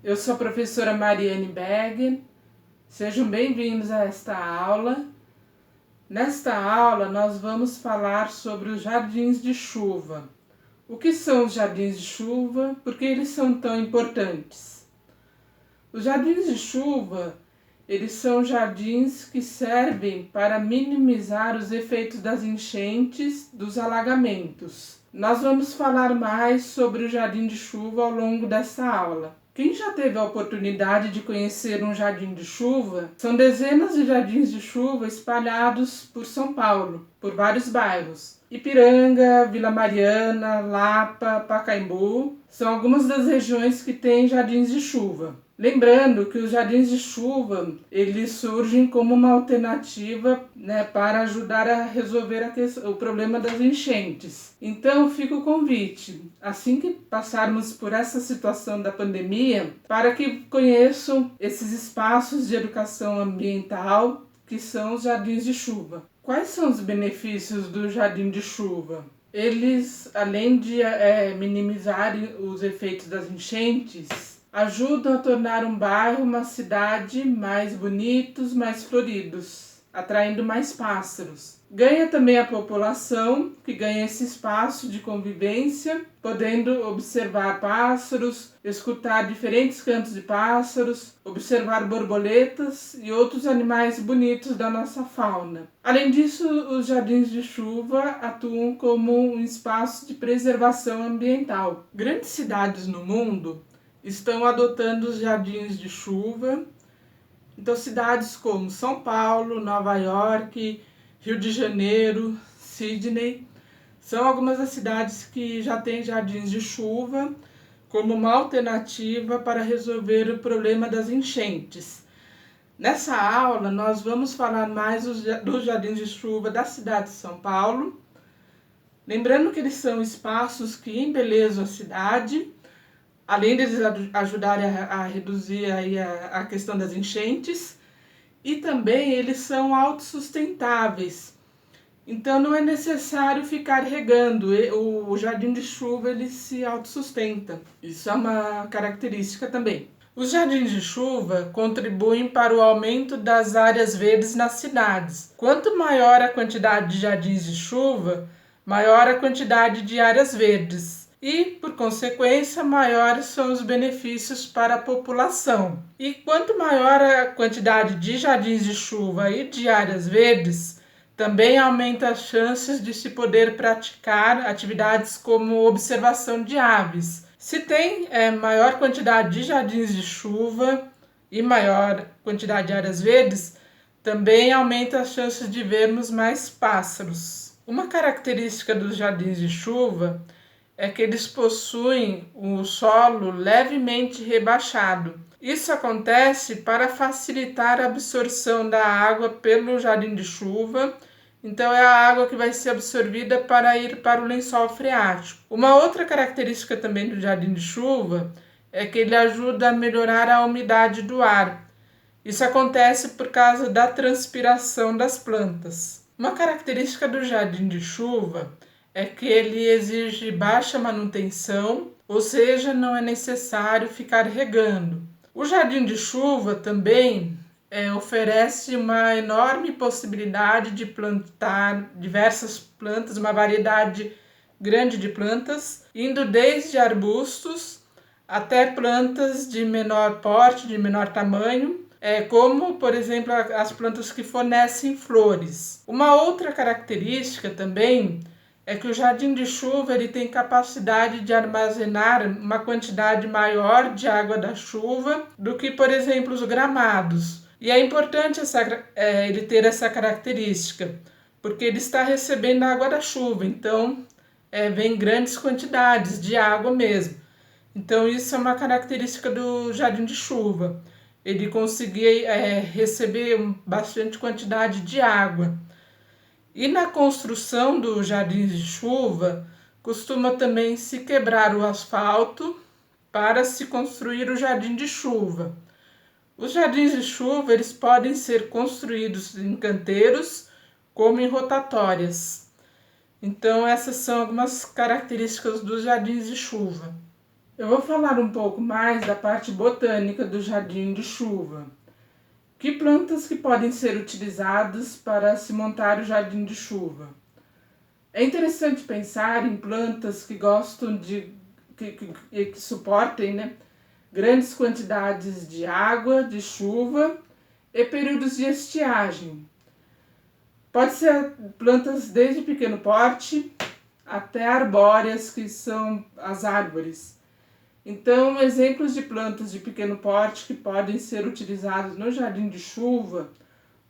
Eu sou a professora Mariane Berger. Sejam bem-vindos a esta aula. Nesta aula, nós vamos falar sobre os jardins de chuva. O que são os jardins de chuva? Por que eles são tão importantes? Os jardins de chuva, eles são jardins que servem para minimizar os efeitos das enchentes, dos alagamentos. Nós vamos falar mais sobre o jardim de chuva ao longo dessa aula. Quem já teve a oportunidade de conhecer um jardim de chuva, são dezenas de jardins de chuva espalhados por São Paulo, por vários bairros. Ipiranga, Vila Mariana, Lapa, Pacaembu, são algumas das regiões que têm jardins de chuva. Lembrando que os jardins de chuva, eles surgem como uma alternativa, para ajudar a resolver o problema das enchentes. Então fica o convite, assim que passarmos por essa situação da pandemia, para que conheçam esses espaços de educação ambiental que são os jardins de chuva. Quais são os benefícios do jardim de chuva? Eles, além de minimizarem os efeitos das enchentes, ajudam a tornar um bairro, uma cidade mais bonitos, mais floridos, atraindo mais pássaros. Ganha também a população, que ganha esse espaço de convivência, podendo observar pássaros, escutar diferentes cantos de pássaros, observar borboletas e outros animais bonitos da nossa fauna. Além disso, os jardins de chuva atuam como um espaço de preservação ambiental. Grandes cidades no mundo estão adotando os jardins de chuva. Então, cidades como São Paulo, Nova York, Rio de Janeiro, Sydney, são algumas das cidades que já têm jardins de chuva como uma alternativa para resolver o problema das enchentes. Nessa aula, nós vamos falar mais dos jardins de chuva da cidade de São Paulo, lembrando que eles são espaços que embelezam a cidade, além de eles ajudarem a reduzir aí a questão das enchentes, e também eles são autossustentáveis. Então não é necessário ficar regando, o jardim de chuva ele se autossustenta. Isso é uma característica também. Os jardins de chuva contribuem para o aumento das áreas verdes nas cidades. Quanto maior a quantidade de jardins de chuva, maior a quantidade de áreas verdes. E, por consequência, maiores são os benefícios para a população. E quanto maior a quantidade de jardins de chuva e de áreas verdes, também aumenta as chances de se poder praticar atividades como observação de aves. Se tem maior quantidade de jardins de chuva e maior quantidade de áreas verdes, também aumenta as chances de vermos mais pássaros. Uma característica dos jardins de chuva é que eles possuem o solo levemente rebaixado. Isso acontece para facilitar a absorção da água pelo jardim de chuva. Então é a água que vai ser absorvida para ir para o lençol freático. Uma outra característica também do jardim de chuva é que ele ajuda a melhorar a umidade do ar. Isso acontece por causa da transpiração das plantas. Uma característica do jardim de chuva é que ele exige baixa manutenção, ou seja, não é necessário ficar regando. O jardim de chuva também oferece uma enorme possibilidade de plantar diversas plantas, uma variedade grande de plantas, indo desde arbustos até plantas de menor porte, de menor tamanho, como, por exemplo, as plantas que fornecem flores. Uma outra característica também é que o jardim de chuva ele tem capacidade de armazenar uma quantidade maior de água da chuva do que, por exemplo, os gramados. E é importante ele ter essa característica, porque ele está recebendo a água da chuva, então vem grandes quantidades de água mesmo. Então isso é uma característica do jardim de chuva, ele conseguir receber bastante quantidade de água. E na construção dos jardins de chuva, costuma também se quebrar o asfalto para se construir o jardim de chuva. Os jardins de chuva eles podem ser construídos em canteiros como em rotatórias. Então essas são algumas características dos jardins de chuva. Eu vou falar um pouco mais da parte botânica do jardim de chuva. Que plantas que podem ser utilizadas para se montar o jardim de chuva? É interessante pensar em plantas que gostam de que suportem, grandes quantidades de água, de chuva e períodos de estiagem. Pode ser plantas desde pequeno porte até arbóreas, que são as árvores. Então, exemplos de plantas de pequeno porte que podem ser utilizados no jardim de chuva: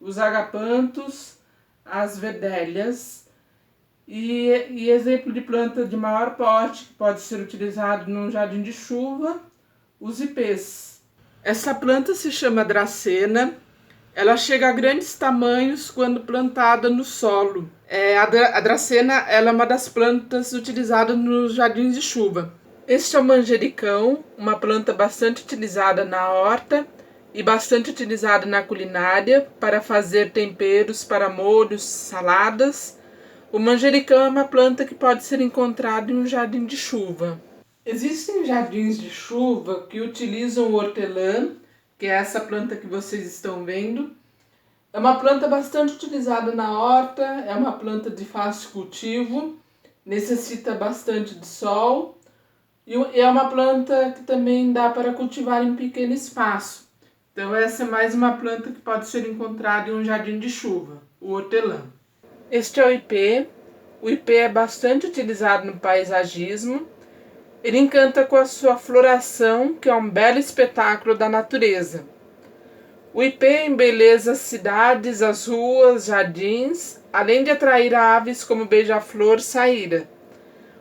os agapantos, as vedélias, e exemplo de planta de maior porte que pode ser utilizado no jardim de chuva: os ipês. Essa planta se chama dracena. Ela chega a grandes tamanhos quando plantada no solo. A dracena ela é uma das plantas utilizadas nos jardins de chuva. Este é o manjericão, uma planta bastante utilizada na horta e bastante utilizada na culinária para fazer temperos para molhos, saladas. O manjericão é uma planta que pode ser encontrada em um jardim de chuva. Existem jardins de chuva que utilizam o hortelã, que é essa planta que vocês estão vendo. É uma planta bastante utilizada na horta, é uma planta de fácil cultivo, necessita bastante de sol e é uma planta que também dá para cultivar em pequeno espaço. Então essa é mais uma planta que pode ser encontrada em um jardim de chuva, o hortelã. Este é o ipê. O ipê é bastante utilizado no paisagismo. Ele encanta com a sua floração, que é um belo espetáculo da natureza. O ipê embeleza as cidades, as ruas, jardins, além de atrair aves como beija-flor, saíra.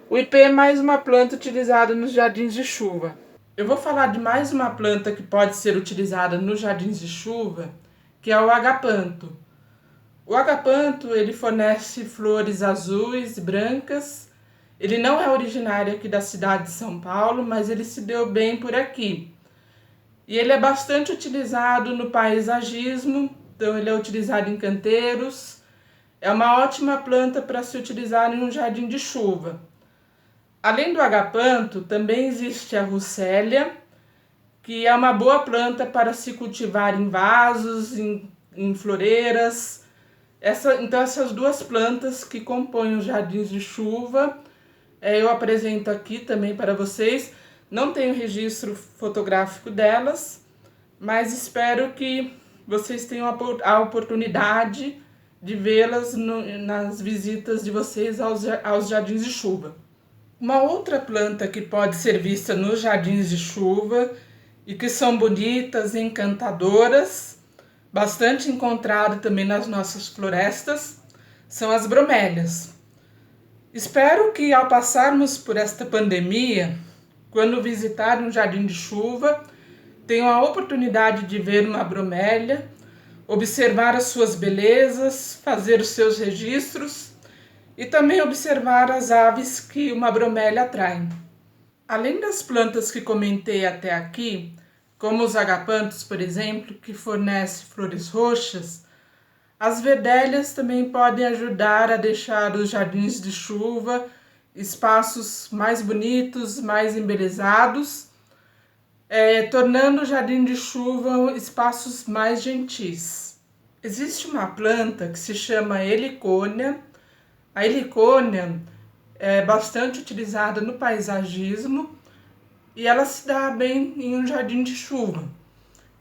O ipê é mais uma planta utilizada nos jardins de chuva. Eu vou falar de mais uma planta que pode ser utilizada nos jardins de chuva, que é o agapanto. O agapanto ele fornece flores azuis e brancas. Ele não é originário aqui da cidade de São Paulo, mas ele se deu bem por aqui. E ele é bastante utilizado no paisagismo, então ele é utilizado em canteiros. É uma ótima planta para se utilizar em um jardim de chuva. Além do agapanto, também existe a russélia, que é uma boa planta para se cultivar em vasos, em floreiras. Então essas duas plantas que compõem os jardins de chuva, eu apresento aqui também para vocês. Não tenho registro fotográfico delas, mas espero que vocês tenham a oportunidade de vê-las nas visitas de vocês aos jardins de chuva. Uma outra planta que pode ser vista nos jardins de chuva e que são bonitas e encantadoras, bastante encontrada também nas nossas florestas, são as bromélias. Espero que ao passarmos por esta pandemia, quando visitar um jardim de chuva, tenham a oportunidade de ver uma bromélia, observar as suas belezas, fazer os seus registros e também observar as aves que uma bromélia atrai. Além das plantas que comentei até aqui, como os agapantos, por exemplo, que fornecem flores roxas, as vedélias também podem ajudar a deixar os jardins de chuva espaços mais bonitos, mais embelezados, tornando o jardim de chuva espaços mais gentis. Existe uma planta que se chama helicônia. A helicônia é bastante utilizada no paisagismo e ela se dá bem em um jardim de chuva.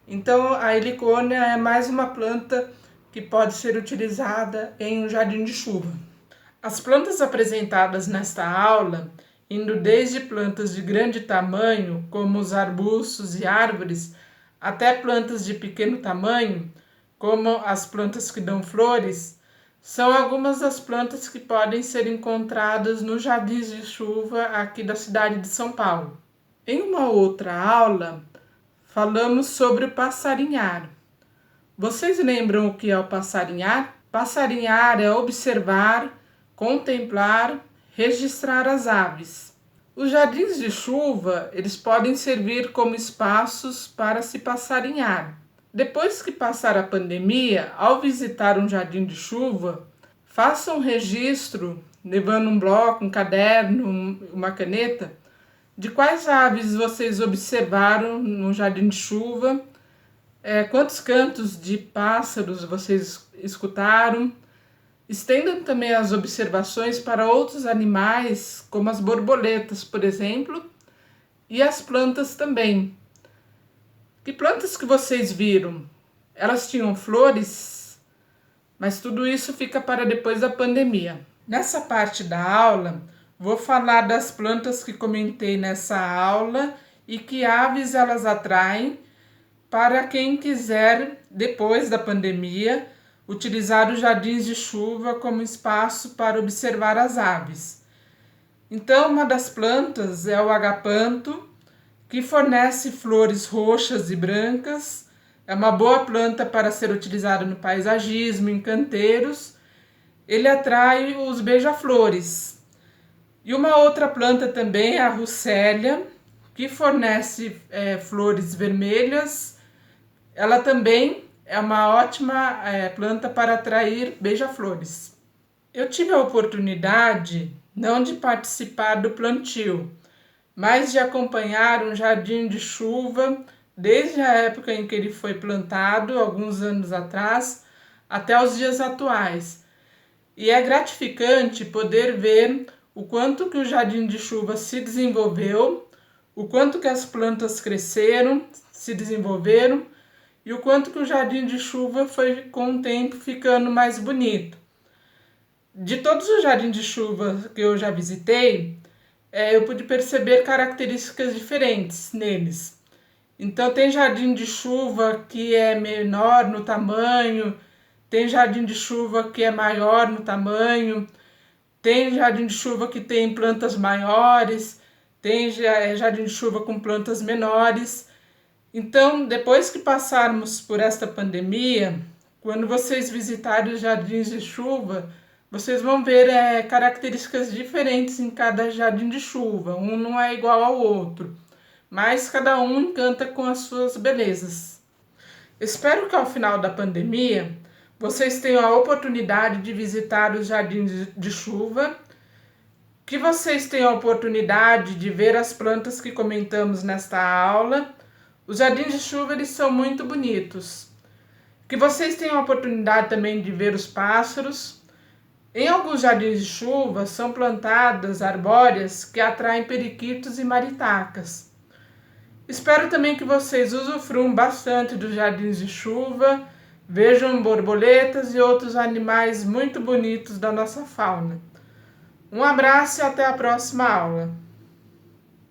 Então a helicônia é mais uma planta que pode ser utilizada em um jardim de chuva. As plantas apresentadas nesta aula, indo desde plantas de grande tamanho, como os arbustos e árvores, até plantas de pequeno tamanho, como as plantas que dão flores, são algumas das plantas que podem ser encontradas nos jardins de chuva aqui da cidade de São Paulo. Em uma outra aula, falamos sobre o passarinhar. Vocês lembram o que é o passarinhar? Passarinhar é observar, contemplar, registrar as aves. Os jardins de chuva, eles podem servir como espaços para se passarinhar. Depois que passar a pandemia, ao visitar um jardim de chuva, faça um registro, levando um bloco, um caderno, uma caneta, De quais aves vocês observaram no jardim de chuva? Quantos cantos de pássaros vocês escutaram? Estendam também as observações para outros animais, como as borboletas, por exemplo, e as plantas também. Que plantas que vocês viram? Elas tinham flores? Mas tudo isso fica para depois da pandemia. Nessa parte da aula, vou falar das plantas que comentei nessa aula e que aves elas atraem para quem quiser, depois da pandemia, utilizar os jardins de chuva como espaço para observar as aves. Então, uma das plantas é o agapanto, que fornece flores roxas e brancas. É uma boa planta para ser utilizada no paisagismo, em canteiros. Ele atrai os beija-flores. E uma outra planta também é a russélia, que fornece flores vermelhas. Ela também é uma ótima planta para atrair beija-flores. Eu tive a oportunidade não de participar do plantio, mas de acompanhar um jardim de chuva desde a época em que ele foi plantado, alguns anos atrás, até os dias atuais. E é gratificante poder ver o quanto que o jardim de chuva se desenvolveu, o quanto que as plantas cresceram, se desenvolveram e o quanto que o jardim de chuva foi com o tempo ficando mais bonito. De todos os jardins de chuva que eu já visitei, eu pude perceber características diferentes neles. Então tem jardim de chuva que é menor no tamanho, tem jardim de chuva que é maior no tamanho, tem jardim de chuva que tem plantas maiores, tem jardim de chuva com plantas menores. Então, depois que passarmos por esta pandemia, quando vocês visitarem os jardins de chuva, vocês vão ver características diferentes em cada jardim de chuva. Um não é igual ao outro, mas cada um encanta com as suas belezas. Espero que ao final da pandemia, vocês tenham a oportunidade de visitar os jardins de chuva, que vocês tenham a oportunidade de ver as plantas que comentamos nesta aula. Os jardins de chuva eles são muito bonitos. Que vocês tenham a oportunidade também de ver os pássaros. Em alguns jardins de chuva são plantadas arbóreas que atraem periquitos e maritacas. Espero também que vocês usufruam bastante dos jardins de chuva, vejam borboletas e outros animais muito bonitos da nossa fauna. Um abraço e até a próxima aula.